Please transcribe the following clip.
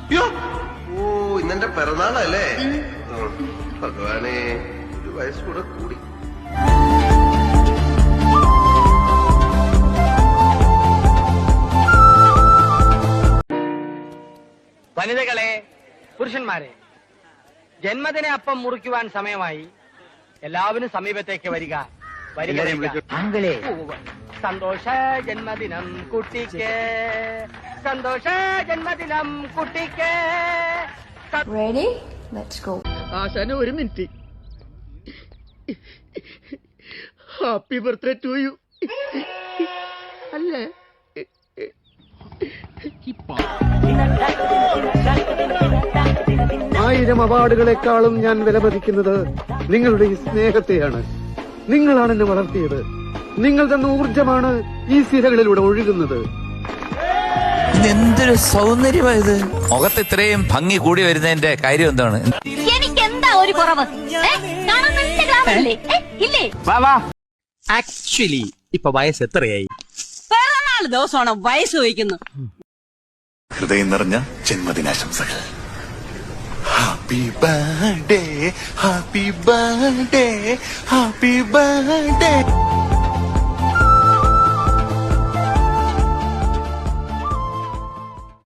അയ്യോ ഓ ഇന്നെന്റെ പിറന്നാളല്ലേ ഭഗവാനെ ഒരു വയസ്സ് കൂടെ കൂടി. വനിതകളെ, പുരുഷന്മാരെ, ജന്മദിന അപ്പം മുറിക്കുവാൻ സമയമായി. എല്ലാവരും സമീപത്തേക്ക് വരിക. അങ്കിളേ, സന്തോഷ ജന്മദിനം കുട്ടിക്ക്, സന്തോഷ ജന്മദിനം കുട്ടിക്ക്. Ready? Let's go. ആശാന ഒരു minute. Happy birthday to you. അല്ലേ ആയിരം അവാർഡുകളെക്കാളും ഞാൻ വിലമതിക്കുന്നത് നിങ്ങളുടെ ഈ സ്നേഹത്തെയാണ്. നിങ്ങളാണ് എന്നെ വളർത്തിയത്. നിങ്ങൾ തന്ന ഊർജമാണ് ഈ സിരകളിലൂടെ ഒഴുകുന്നത്. എന്തൊരു സൗന്ദര്യമായത്. മുഖത്ത് ഇത്രയും ഭംഗി കൂടി വരുന്നതിന്റെ കാര്യം എന്താണ്? എനിക്ക് എന്താ ഒരു കുറവ്? ആക്ച്വലി ഇപ്പൊ വയസ്സ് എത്രയായി? പിറന്നാൾ ദിവസമാണ് വയസ്സ് ചോദിക്കുന്നു. ഹൃദയം നിറഞ്ഞ ജന്മദിനാശംസകൾ. Happy birthday, happy birthday, happy birthday.